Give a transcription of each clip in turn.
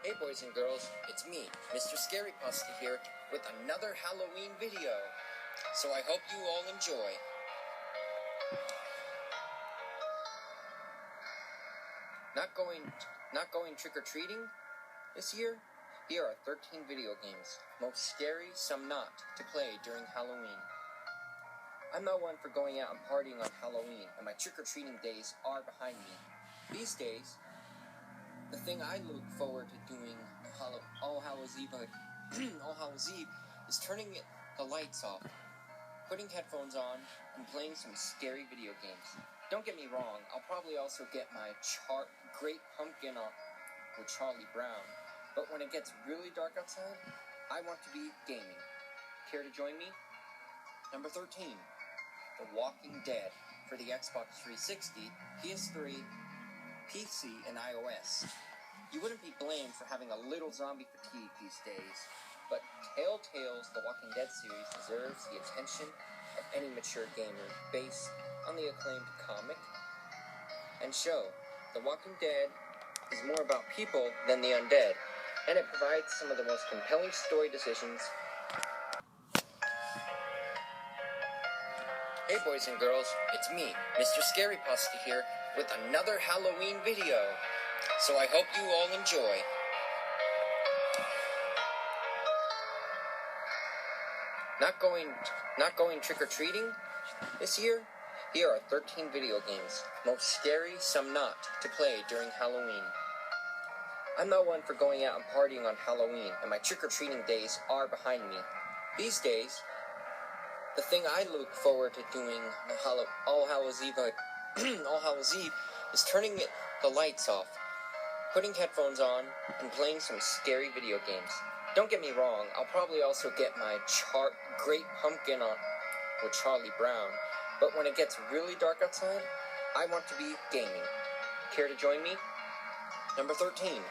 Hey boys and girls, it's me, Mr.ScaryPasta here with another Halloween video. So I hope you all enjoy. Not going trick-or-treating this year? Here are 13 video games, most scary, some not, to play during Halloween. I'm not one for going out and partying on Halloween, and my trick-or-treating days are behind me. These days, the thing I look forward to doing All Hallows Eve is turning the lights off, putting headphones on, and playing some scary video games. Don't get me wrong, I'll probably also get my Great Pumpkin on with Charlie Brown, but when it gets really dark outside, I want to be gaming. Care to join me? Number 13, The Walking Dead for the Xbox 360, PS3, PC, and iOS. You wouldn't be blamed for having a little zombie fatigue these days, but Telltale's The Walking Dead series deserves the attention of any mature gamer based on the acclaimed comic and show. The Walking Dead is more about people than the undead, and it provides some of the most compelling story decisions. Hey boys and girls, it's me, Mr.ScaryPasta here with another Halloween video. So I hope you all enjoy. Not going trick-or-treating this year? Here are 13 video games, most scary, some not, to play during Halloween. I'm not one for going out and partying on Halloween, and my trick-or-treating days are behind me. These days, the thing I look forward to doing All Hallows Eve is turning the lights off, putting headphones on, and playing some scary video games. Don't get me wrong, I'll probably also get my Great Pumpkin on with Charlie Brown, but when it gets really dark outside, I want to be gaming. Care to join me? Number 13,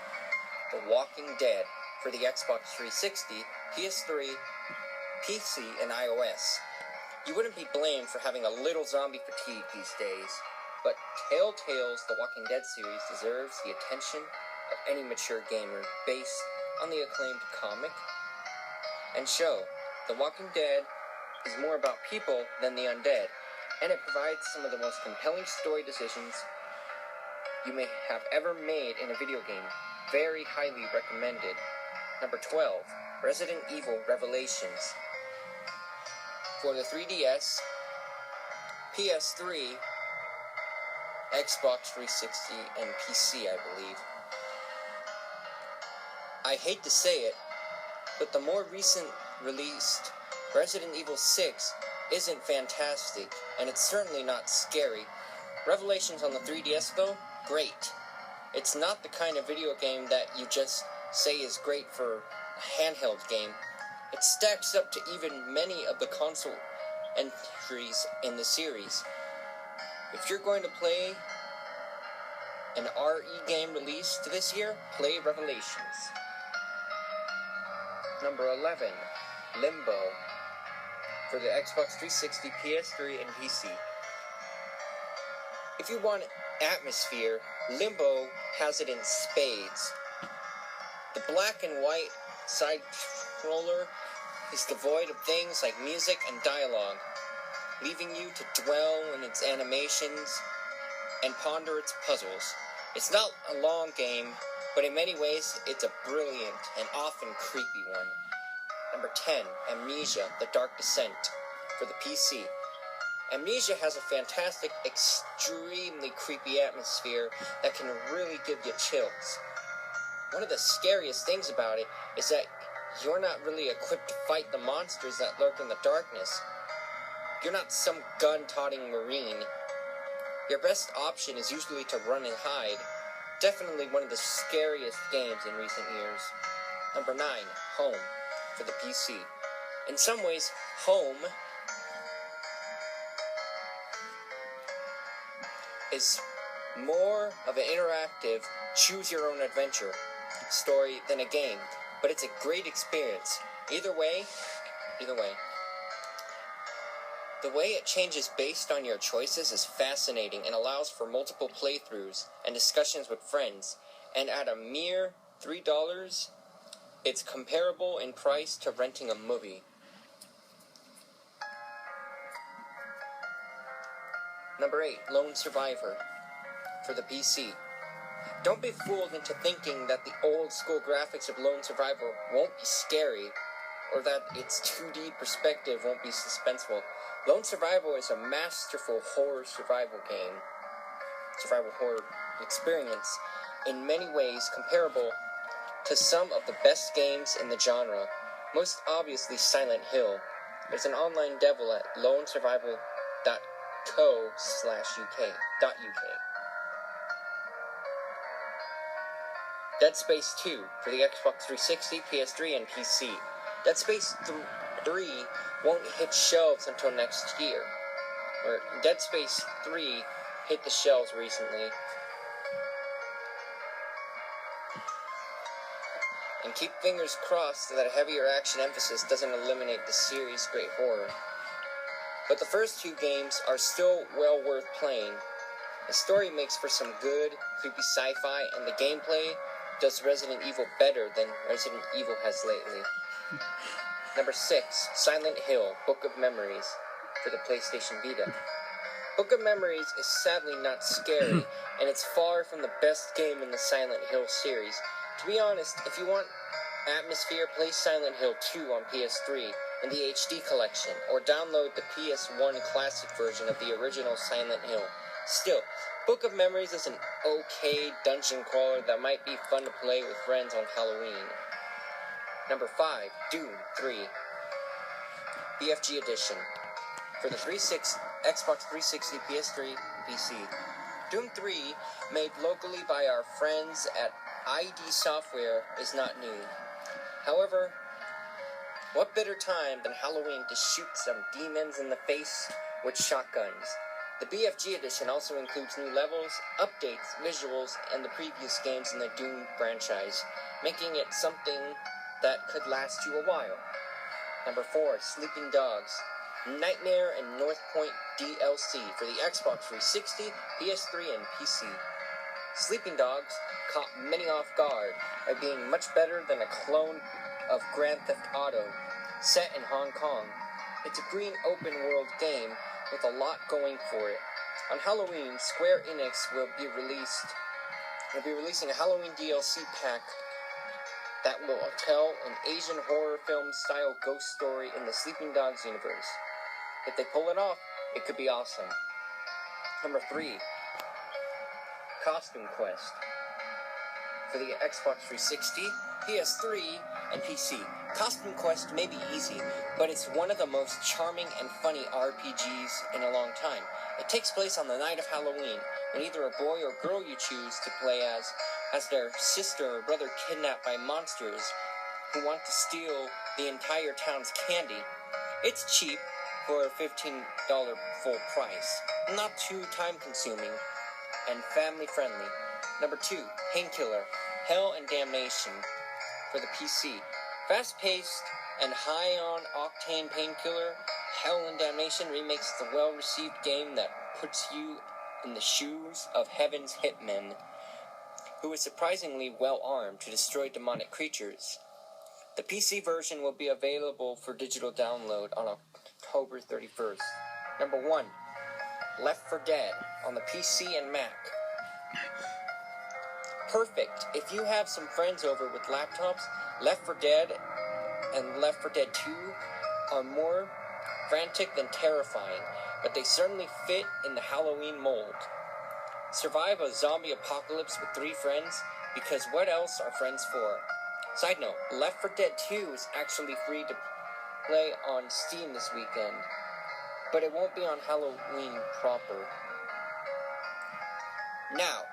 The Walking Dead for the Xbox 360, PS3, PC, and iOS. You wouldn't be blamed for having a little zombie fatigue these days, but Telltale's The Walking Dead series deserves the attention of any mature gamer based on the acclaimed comic and show. The Walking Dead is more about people than the undead, and it provides some of the most compelling story decisions you may have ever made in a video game. Very highly recommended. Number 12, Resident Evil Revelations for the 3DS, PS3, Xbox 360, and PC, I believe. I hate to say it, but the more recent released Resident Evil 6 isn't fantastic, and it's certainly not scary. Revelations on the 3DS, though, great. It's not the kind of video game that you just say is great for a handheld game. It stacks up to even many of the console entries in the series. If you're going to play an RE game released this year, play Revelations. Number 11, Limbo for the Xbox 360, PS3, and PC. If you want atmosphere, Limbo has it in spades. The black and white side-scroller is devoid of things like music and dialogue, leaving you to dwell in its animations and ponder its puzzles. It's not a long game, but in many ways, it's a brilliant and often creepy one. Number 10, Amnesia, The Dark Descent for the PC. Amnesia has a fantastic, extremely creepy atmosphere that can really give you chills. One of the scariest things about it is that you're not really equipped to fight the monsters that lurk in the darkness. You're not some gun-toting Marine. Your best option is usually to run and hide. Definitely one of the scariest games in recent years. Number 9, Home for the PC. In some ways, Home is more of an interactive, choose-your-own-adventure story than a game, but it's a great experience. Either way, the way it changes based on your choices is fascinating and allows for multiple playthroughs and discussions with friends, and at a mere $3, it's comparable in price to renting a movie. Number 8, Lone Survivor for the PC. Don't be fooled into thinking that the old school graphics of Lone Survivor won't be scary, or that its 2D perspective won't be suspenseful. Lone Survivor is a masterful survival horror experience, in many ways comparable to some of the best games in the genre, most obviously Silent Hill. There's an online demo at lonesurvival.co/uk. Dead Space 2 for the Xbox 360, PS3, and PC. Dead Space 3 won't hit shelves until next year. Or Dead Space 3 hit the shelves recently. And keep fingers crossed that a heavier action emphasis doesn't eliminate the series' great horror. But the first two games are still well worth playing. The story makes for some good, creepy sci-fi, and the gameplay does Resident Evil better than Resident Evil has lately. Number 6, Silent Hill, Book of Memories for the PlayStation Vita. Book of Memories is sadly not scary, and it's far from the best game in the Silent Hill series. To be honest, if you want atmosphere, play Silent Hill 2 on PS3 in the HD collection, or download the PS1 classic version of the original Silent Hill. Still, Book of Memories is an okay dungeon crawler that might be fun to play with friends on Halloween. Number 5, Doom 3, BFG Edition for the Xbox 360, PS3, PC. Doom 3, made locally by our friends at ID Software, is not new. However, what better time than Halloween to shoot some demons in the face with shotguns? The BFG Edition also includes new levels, updates, visuals, and the previous games in the Doom franchise, making it something that could last you a while. Number 4, Sleeping Dogs, Nightmare and Northpoint DLC for the Xbox 360, PS3, and PC. Sleeping Dogs caught many off guard by being much better than a clone of Grand Theft Auto, set in Hong Kong. It's a green open-world game with a lot going for it. On Halloween, Square Enix will be releasing a Halloween DLC pack that will tell an Asian horror film style ghost story in the Sleeping Dogs universe. If they pull it off, it could be awesome. Number 3, Costume Quest for the Xbox 360, PS3, and PC. Costume Quest may be easy, but it's one of the most charming and funny RPGs in a long time. It takes place on the night of Halloween, when either a boy or girl you choose to play as has their sister or brother kidnapped by monsters who want to steal the entire town's candy. It's cheap for a $15 full price, not too time-consuming, and family-friendly. Number 2, Painkiller, Hell and Damnation for the PC. Fast-paced and high-on-octane Painkiller, Hell and Damnation remakes the well-received game that puts you in the shoes of Heaven's hitmen, who is surprisingly well-armed to destroy demonic creatures. The PC version will be available for digital download on October 31st. Number 1, Left 4 Dead on the PC and Mac. Perfect. If you have some friends over with laptops, Left 4 Dead and Left 4 Dead 2 are more frantic than terrifying, but they certainly fit in the Halloween mold. Survive a zombie apocalypse with 3 friends, because what else are friends for? Side note, Left 4 Dead 2 is actually free to play on Steam this weekend, but it won't be on Halloween proper. Now,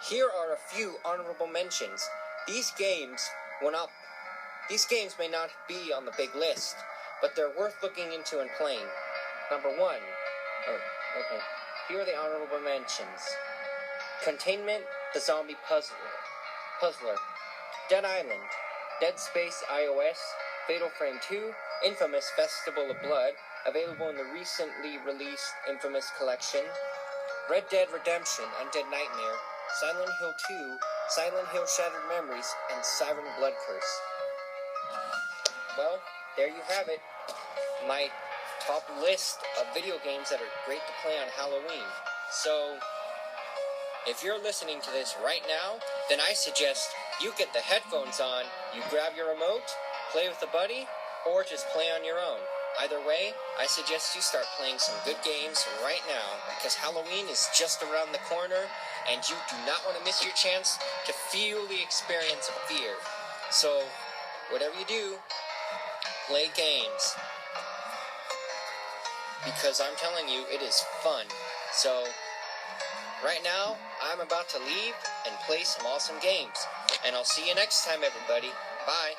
here are a few honorable mentions. These games may not be on the big list, but they're worth looking into and playing. Number 1. Here are the honorable mentions. Containment, the Zombie Puzzler. Dead Island, Dead Space iOS, Fatal Frame 2, Infamous Festival of Blood, available in the recently released Infamous Collection, Red Dead Redemption, Undead Nightmare, Silent Hill 2, Silent Hill Shattered Memories, and Siren Blood Curse. Well, there you have it. My top list of video games that are great to play on Halloween. So, if you're listening to this right now, then I suggest you get the headphones on, you grab your remote, play with a buddy, or just play on your own. Either way, I suggest you start playing some good games right now, because Halloween is just around the corner, and you do not want to miss your chance to feel the experience of fear. So, whatever you do, play games. Because I'm telling you, it is fun. So, right now, I'm about to leave and play some awesome games. And I'll see you next time, everybody. Bye.